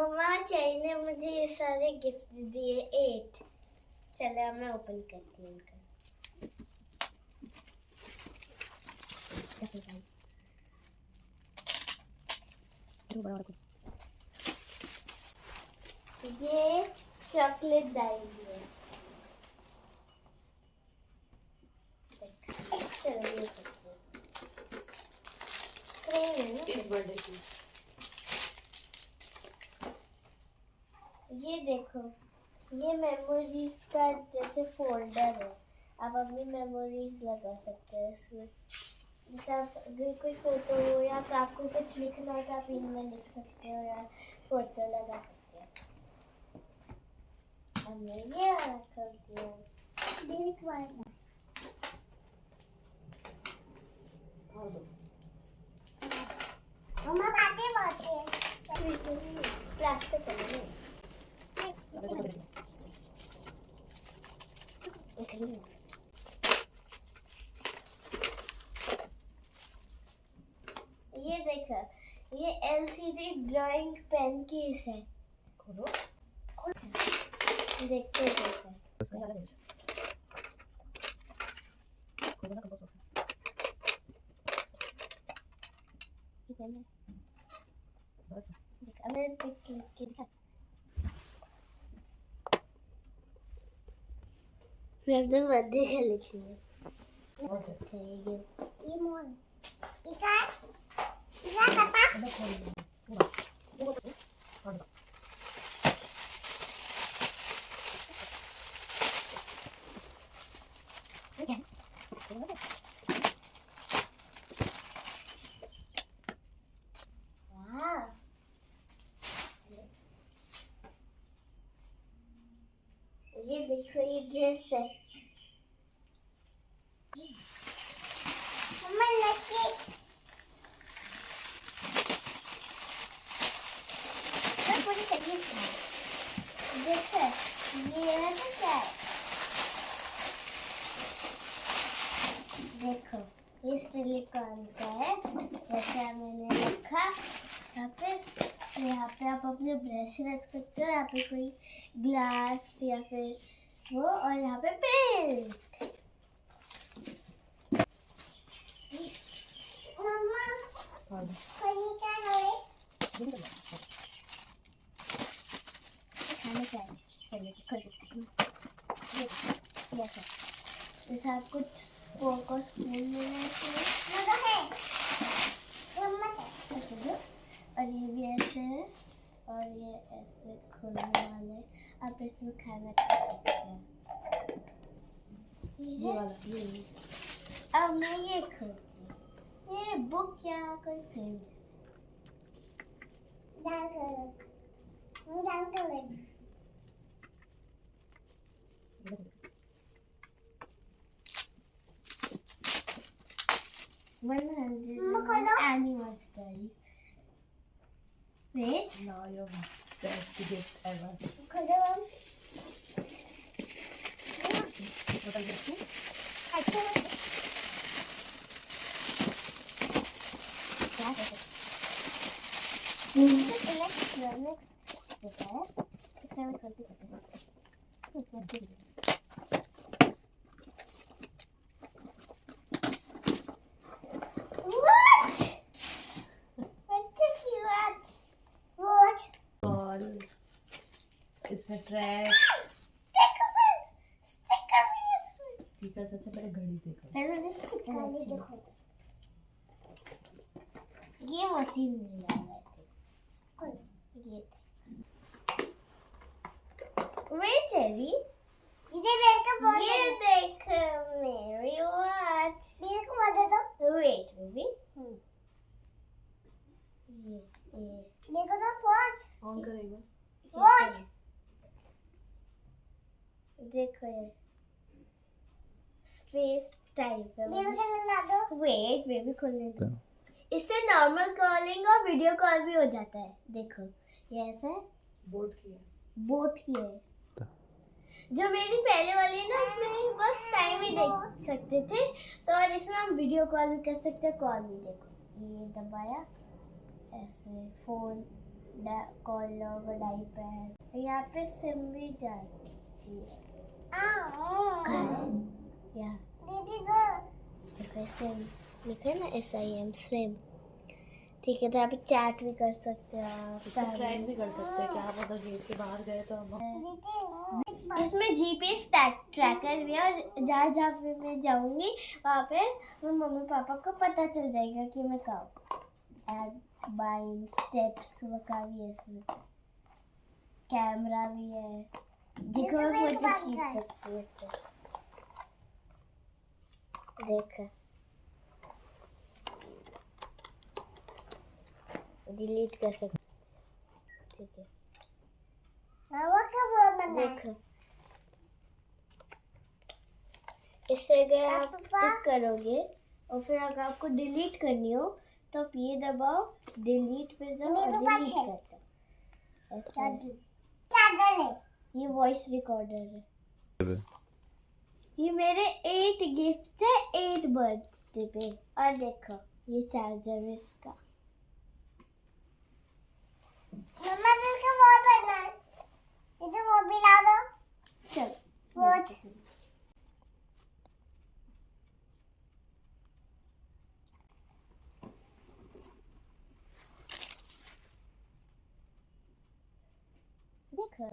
मम्मा चाई ने मुझे ये सारे गिफ्ट दिए 8। चलो अब मैं ओपन करती हूँ उनका। ये चॉकलेट डायरी है। चलो ये किस बर्थडे की? ये देखो, ये मेमोरीज का जैसे फोल्डर है। आप अपनी मेमोरीज लगा सकते हैं इसमें। जैसे आप अगर कोई फोटो हो या तो आपको कुछ लिखना है तो आप इनमें लिख सकते हो या फोटो लगा सकते हो। अब मैं ये वाला करती हूँ। मम्मा बातें बहुत है। प्लास्टिक है ये देखो, ये LCD ड्राइंग पेन केस है। खोलो। देखते हैं कैसे। खोलो ना कंपोस्ट बस। अब मैं पिक लिख के दिखा। मैं अपने बर्थडे का लिखी है। बहुत अच्छा है ये मोन। इका पापा ये देखो, ये ड्रेस है। मम्मा लकी मैं पूरी तकलीफ है। देखो ये है तो क्या है? देखो ये सिलिकॉन का है, जैसा मैंने लिखा। यहाँ पे आप अपने ब्रश रख सकते हो, यहाँ पे कोई ग्लास या फिर वो, और यहाँ पे पेंट। मम्मा ये क्या है? खाने का है। जैसे आप कुछ को स्पून लेना है और ये भी ऐसे है और ये ऐसे खुलने वाले, आप इसमें खाना खा सकते हैं। ये वाला ये। अब मैं ये खोलती हूँ। ये बुक या कोई पेन डाल कर anniversary. Wait. Now your best gift ever. खोलो हम। What are you doing? अच्छा। क्या है? इलेक्ट्रॉनिक्स होता है। इसका मैं खोलती हूँ। इसमें ट्रैक स्टिकर से अच्छा पहले घड़ी देखो। ये मशीन में लगा है। ये वेट एरी, ये देख मेरी वॉच। मेरे को दे दो। Weight baby. ये मेरे को तो वॉच ऑन करेगा। वॉच देखो, ये स्पेस टाइप है। बेबी को ला दो। वेट बेबी खोलने दो। इससे नॉर्मल कॉलिंग और वीडियो कॉल भी हो जाता है। देखो ये ऐसा है। बोट की है। जो मेरी पहले वाली है ना, इसमें बस टाइम ही देख सकते थे, तो और इसमें हम वीडियो कॉल भी कर सकते हैं, कॉल भी। देखो ये दबाया ऐसे फोन कॉलर डाइपर, यहाँ पे सिम भी जाती है। यहाँ देखो सिम लिखा है ना, SIM स्विम। ठीक है, तो यहाँ पे चैट भी कर सकते हो आप, ट्रैक भी कर सकते हैं कि आप अगर गेट के बाहर गए तो हम इसमें GPS ट्रैकर भी है, और जहाँ जहाँ पे मैं जाऊंगी वहाँ पे मेरे मम्मी पापा को पता चल जाएगा कि मैं कहाँ हूँ। एड बाइंड स्टेप्स का भी है इसमें, कैमरा भी है, देखो मैं फोटो खींच सकती हूँ इससे, देखो डिलीट कर सकते, ठीक है। देखो इससे अगर आप टिक करोगे और फिर अगर आपको डिलीट करनी हो तो आप ये दबाओ, डिलीट पे दबाओ और डिलीट करता है ऐसा। ये वॉइस रिकॉर्डर है। ये मेरे 8 गिफ्ट है 8 बर्थडे पे, और देखो ये चार्जर है इसका। मम्मा इसका वो करना है, इधर वो भी ला दो। चल वॉच देखो